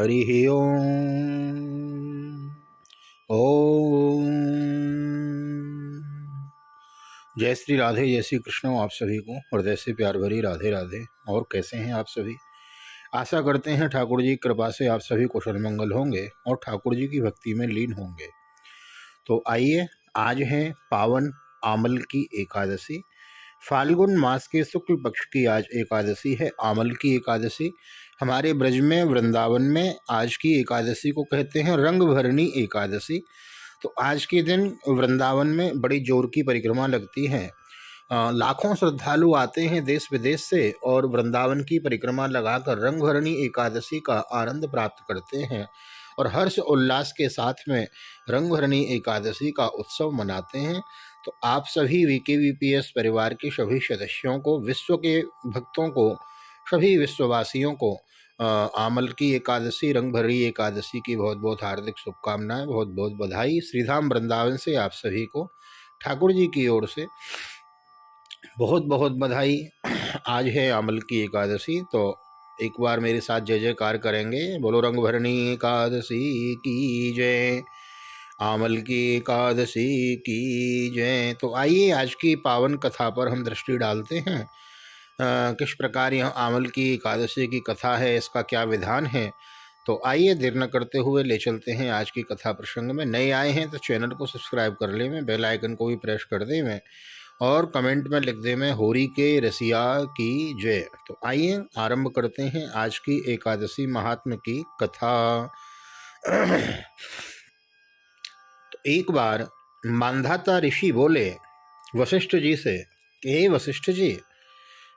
हरि ओम। ओम जय श्री राधे, जय श्री कृष्ण। आप सभी को हृदय से प्यार भरी राधे राधे। और कैसे हैं आप सभी? आशा करते हैं ठाकुर जी की कृपा से आप सभी कुशल मंगल होंगे और ठाकुर जी की भक्ति में लीन होंगे। तो आइए, आज है पावन आमल की एकादशी। फाल्गुन मास के शुक्ल पक्ष की आज एकादशी है, आमल की एकादशी। हमारे ब्रज में, वृंदावन में आज की एकादशी को कहते हैं रंग भरनी एकादशी। तो आज के दिन वृंदावन में बड़ी जोर की परिक्रमा लगती है। लाखों श्रद्धालु आते हैं देश विदेश से और वृंदावन की परिक्रमा लगाकर रंग भरनी एकादशी का आनंद प्राप्त करते हैं और हर्ष उल्लास के साथ में रंग भरनी एकादशी का उत्सव मनाते हैं। तो आप सभी VKVPS परिवार के सभी सदस्यों को, विश्व के भक्तों को, सभी विश्ववासियों को आमल की एकादशी, रंग भरी एकादशी की बहुत बहुत हार्दिक शुभकामनाएं, बहुत बहुत बधाई। श्रीधाम वृंदावन से आप सभी को ठाकुर जी की ओर से बहुत बहुत बधाई। आज है आमल की एकादशी, तो एक बार मेरे साथ जय जयकार करेंगे। बोलो रंग भरनी एकादशी की जय, आमल की एकादशी की जय। तो आइए आज की पावन कथा पर हम दृष्टि डालते हैं। किस प्रकार यह आमल की एकादशी की कथा है, इसका क्या विधान है। तो आइए देर न करते हुए ले चलते हैं आज की कथा प्रसंग में। नए आए हैं तो चैनल को सब्सक्राइब कर ले में, बेल आइकन को भी प्रेस कर दे में और कमेंट में लिख दे में होरी के रसिया की जय। तो आइए आरंभ करते हैं आज की एकादशी महात्म की कथा। तो एक बार मांधाता ऋषि बोले वशिष्ठ जी से कि हे वशिष्ठ जी,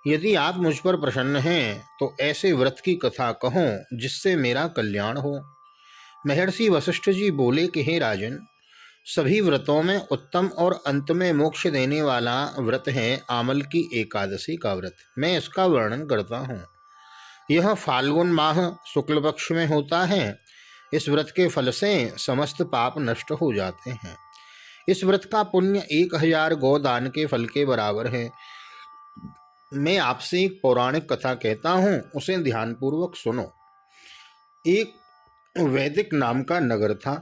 यदि आप मुझ पर प्रसन्न हैं तो ऐसे व्रत की कथा कहो जिससे मेरा कल्याण हो। महर्षि वशिष्ठ जी बोले कि हे राजन, सभी व्रतों में उत्तम और अंत में मोक्ष देने वाला व्रत है आमल की एकादशी का व्रत। मैं इसका वर्णन करता हूँ। यह फाल्गुन माह शुक्ल पक्ष में होता है। इस व्रत के फल से समस्त पाप नष्ट हो जाते हैं। इस व्रत का पुण्य 1000 गोदान के फल के बराबर है। मैं आपसे एक पौराणिक कथा कहता हूँ, उसे ध्यानपूर्वक सुनो। एक वैदिक नाम का नगर था।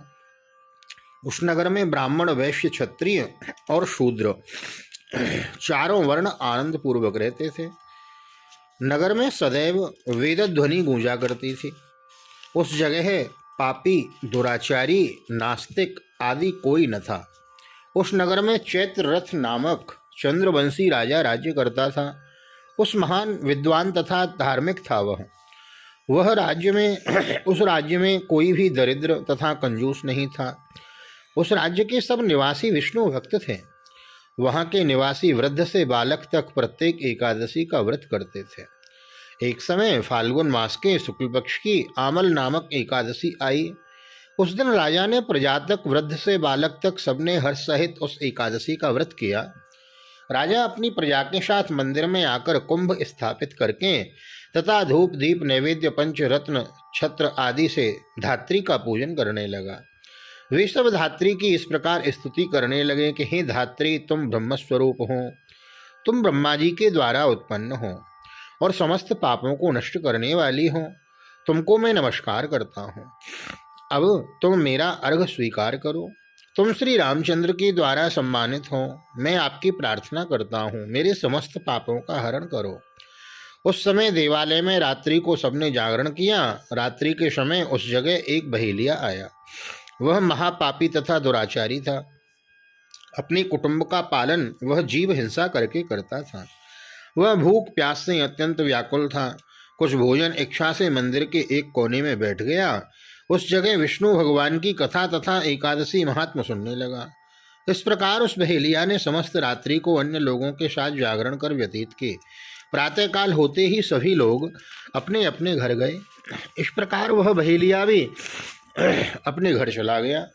उस नगर में ब्राह्मण, वैश्य, क्षत्रिय और शूद्र चारों वर्ण आनंद पूर्वक रहते थे। नगर में सदैव वेद ध्वनि गूंजा करती थी। उस जगह पापी, दुराचारी, नास्तिक आदि कोई न था। उस नगर में चैत्र रथ नामक चंद्रवंशी राजा राज्य करता था। उस महान विद्वान तथा धार्मिक था वह उस राज्य में कोई भी दरिद्र तथा कंजूस नहीं था। उस राज्य के सब निवासी विष्णु भक्त थे। वहाँ के निवासी वृद्ध से बालक तक प्रत्येक एकादशी का व्रत करते थे। एक समय फाल्गुन मास के शुक्ल पक्ष की आमल नामक एकादशी आई। उस दिन राजा ने प्रजा तक, वृद्ध से बालक तक सबने हर्ष सहित उस एकादशी का व्रत किया। राजा अपनी प्रजा के साथ मंदिर में आकर कुंभ स्थापित करके तथा धूप, दीप, नैवेद्य, पंच रत्न, छत्र आदि से धात्री का पूजन करने लगा। वे सब धात्री की इस प्रकार स्तुति करने लगे कि हे धात्री, तुम ब्रह्मस्वरूप हो, तुम ब्रह्मा जी के द्वारा उत्पन्न हो और समस्त पापों को नष्ट करने वाली हो। तुमको मैं नमस्कार करता हूँ। अब तुम मेरा अर्घ स्वीकार करो। तुम श्री रामचंद्र के द्वारा सम्मानित हो। मैं आपकी प्रार्थना करता हूँ, मेरे समस्त पापों का हरण करो। उस समय देवालय में रात्रि को सबने जागरण किया। रात्रि के समय उस जगह एक बहेलिया आया। वह महापापी तथा दुराचारी था। अपने कुटुंब का पालन वह जीव हिंसा करके करता था। वह भूख प्यास से अत्यंत व्याकुल था। कुछ भोजन इच्छा से मंदिर के एक कोने में बैठ गया। उस जगह विष्णु भगवान की कथा तथा एकादशी महात्म सुनने लगा। इस प्रकार उस बहेलिया ने समस्त रात्रि को अन्य लोगों के साथ जागरण कर व्यतीत की। प्रातःकाल होते ही सभी लोग अपने अपने घर गए। इस प्रकार वह बहेलिया भी अपने घर चला गया।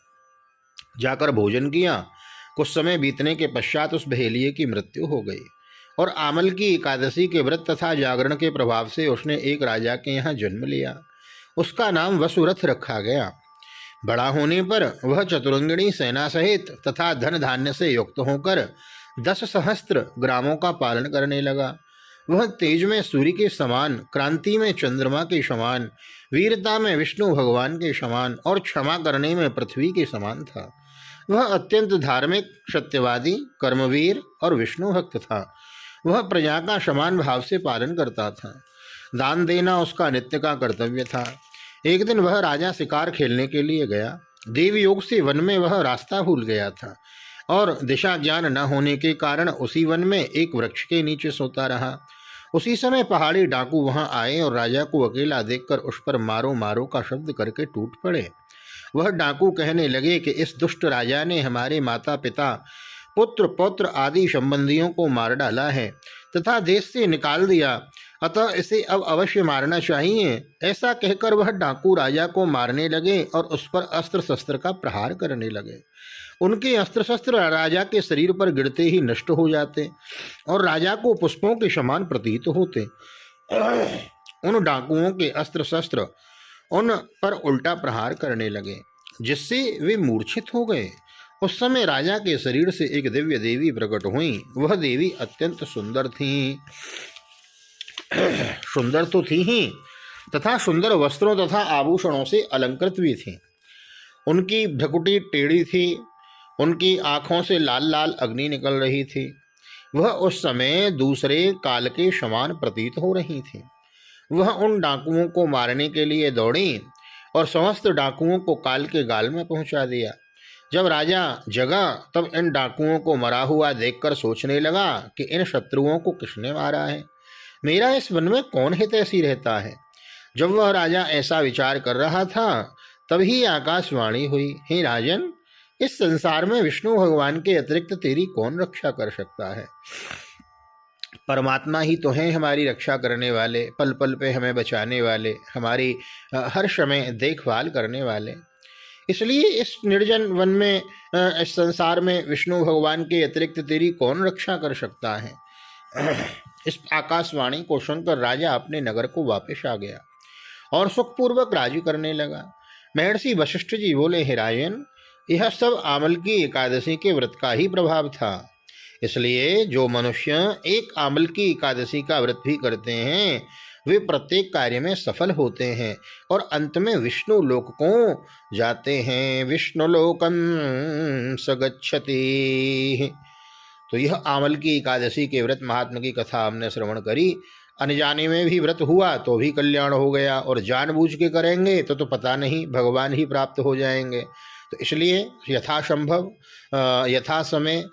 जाकर भोजन किया। कुछ समय बीतने के पश्चात उस बहेलिये की मृत्यु हो गई और आमल की एकादशी के व्रत तथा जागरण के प्रभाव से उसने एक राजा के यहाँ जन्म लिया। उसका नाम वसुरथ रखा गया। बड़ा होने पर वह चतुरंगिणी सेना सहित तथा धन धान्य से युक्त होकर 10 सहस्त्र ग्रामों का पालन करने लगा। वह तेज में सूर्य के समान, क्रांति में चंद्रमा के समान, वीरता में विष्णु भगवान के समान और क्षमा करने में पृथ्वी के समान था। वह अत्यंत धार्मिक, सत्यवादी, कर्मवीर और विष्णु भक्त था। वह प्रजा का समान भाव से पालन करता था। दान देना उसका नित्य का कर्तव्य था। एक दिन वह राजा शिकार खेलने के लिए गया। देव योग से वन में वह रास्ता भूल गया था और दिशा ज्ञान न होने के कारण उसी वन में एक वृक्ष के नीचे सोता रहा। उसी समय पहाड़ी डाकू वहां आए और राजा को अकेला देखकर उस पर मारो मारो का शब्द करके टूट पड़े। वह डाकू कहने लगे कि इस दुष्ट राजा ने हमारे माता पिता, पुत्र पौत्र आदि संबंधियों को मार डाला है तथा देश से निकाल दिया, अतः इसे अब अवश्य मारना चाहिए। ऐसा कहकर वह डाकू राजा को मारने लगे और उस पर अस्त्र शस्त्र का प्रहार करने लगे। उनके अस्त्र शस्त्र राजा के शरीर पर गिरते ही नष्ट हो जाते और राजा को पुष्पों के समान प्रतीत होते। उन डाकुओं के अस्त्र शस्त्र उन पर उल्टा प्रहार करने लगे, जिससे वे मूर्छित हो गए। उस समय राजा के शरीर से एक दिव्य देवी प्रकट हुई। वह देवी अत्यंत सुंदर थी, सुंदर तो थी ही तथा सुंदर वस्त्रों तथा आभूषणों से अलंकृत भी थी। उनकी भ्रकुटी टेढ़ी थी, उनकी आंखों से लाल लाल अग्नि निकल रही थी। वह उस समय दूसरे काल के समान प्रतीत हो रही थी। वह उन डाकुओं को मारने के लिए दौड़ी और समस्त डाकुओं को काल के गाल में पहुंचा दिया। जब राजा जगा तब इन डाकुओं को मरा हुआ देखकर सोचने लगा कि इन शत्रुओं को किसने मारा है, मेरा इस वन में कौन हितैषी रहता है। जब वह राजा ऐसा विचार कर रहा था तभी आकाशवाणी हुई, हे राजन, इस संसार में विष्णु भगवान के अतिरिक्त तेरी कौन रक्षा कर सकता है। परमात्मा ही तो हैं हमारी रक्षा करने वाले, पल पल पे हमें बचाने वाले, हमारी हर समय देखभाल करने वाले। इसलिए इस निर्जन वन में, इस संसार में विष्णु भगवान के अतिरिक्त तेरी कौन रक्षा कर सकता है। इस आकाशवाणी को सुनकर राजा अपने नगर को वापस आ गया और सुखपूर्वक राज्य करने लगा। महर्षि वशिष्ठ जी बोले, हे राजन, यह सब आमल की एकादशी के व्रत का ही प्रभाव था। इसलिए जो मनुष्य एक आमल की एकादशी का व्रत भी करते हैं वे प्रत्येक कार्य में सफल होते हैं और अंत में विष्णु लोक को जाते हैं। विष्णु लोकम स गच्छति। तो यह आमल की एकादशी के व्रत महात्मा की कथा हमने श्रवण करी। अनजाने में भी व्रत हुआ तो भी कल्याण हो गया और जानबूझ के करेंगे तो पता नहीं भगवान ही प्राप्त हो जाएंगे। तो इसलिए यथासंभव, यथा समय,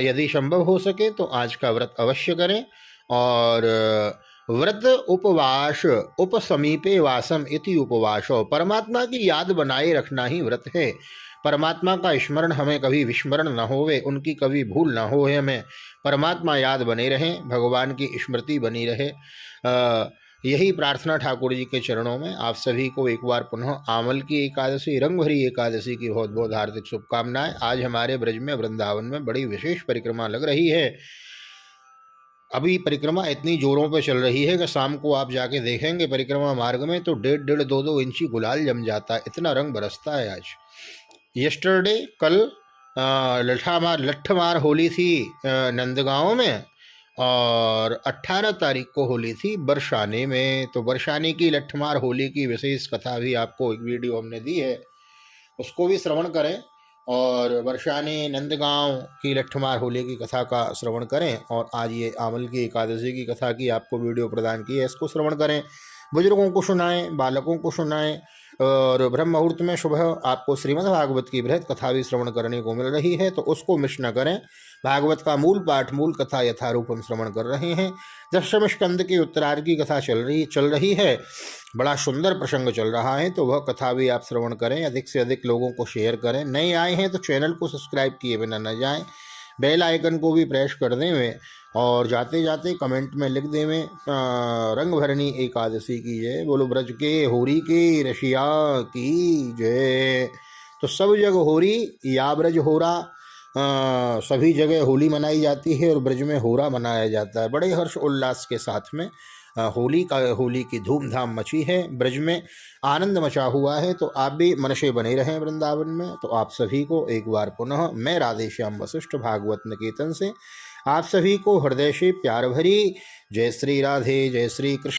यदि संभव हो सके तो आज का व्रत अवश्य करें। और व्रत उपवास, उपसमीपे वासम इति उपवासो, परमात्मा की याद बनाए रखना ही व्रत है। परमात्मा का स्मरण हमें कभी विस्मरण न होवे, उनकी कभी भूल न हो, हमें परमात्मा याद बने रहें, भगवान की स्मृति बनी रहे। यही प्रार्थना ठाकुर जी के चरणों में। आप सभी को एक बार पुनः आमल की एकादशी, रंग भरी एकादशी की बहुत बहुत हार्दिक शुभकामनाएं। आज हमारे ब्रज में, वृंदावन में बड़ी विशेष परिक्रमा लग रही है। अभी परिक्रमा इतनी जोरों पे चल रही है कि शाम को आप जाके देखेंगे परिक्रमा मार्ग में तो 1.5 2 इंची गुलाल जम जाता है, इतना रंग बरसता है। आज यस्टरडे, कल लट्ठमार होली थी नंदगांव में और 18 तारीख को होली थी बरसाने में। तो बरसाने की लट्ठमार होली की विशेष कथा भी आपको एक वीडियो हमने दी है, उसको भी श्रवण करें। और बरसाने नंदगांव की लट्ठमार होली की कथा का श्रवण करें। और आज ये आमल की एकादशी की कथा की आपको वीडियो प्रदान की है, इसको श्रवण करें। बुजुर्गों को सुनाएं, बालकों को सुनाएं। और ब्रह्म मुहूर्त में सुबह आपको श्रीमद् भागवत की बृहद कथा भी श्रवण करने को मिल रही है, तो उसको मिस न करें। भागवत का मूल पाठ, मूल कथा यथारूप हम श्रवण कर रहे हैं। 10वें स्कंद की उत्तरार्ध की कथा चल रही है। बड़ा सुंदर प्रसंग चल रहा है, तो वह कथा भी आप श्रवण करें। अधिक से अधिक लोगों को शेयर करें। नए आए हैं तो चैनल को सब्सक्राइब किए बिना न जाएं, बेल आइकन को भी प्रेस कर दें और जाते जाते कमेंट में लिख दें रंग भरनी एकादशी की जय, बोलो ब्रज के होरी के रशिया की जय। तो सब जगह होरी या ब्रज होरा, सभी जगह होली मनाई जाती है और ब्रज में होरा मनाया जाता है। बड़े हर्ष उल्लास के साथ में होली की धूमधाम मची है, ब्रज में आनंद मचा हुआ है। तो आप भी मनशे बने रहें वृंदावन में। तो आप सभी को एक बार पुनः मैं राधेश्याम वशिष्ठ भागवत निकेतन से आप सभी को हृदय से प्यार भरी जय श्री राधे, जय श्री कृष्ण।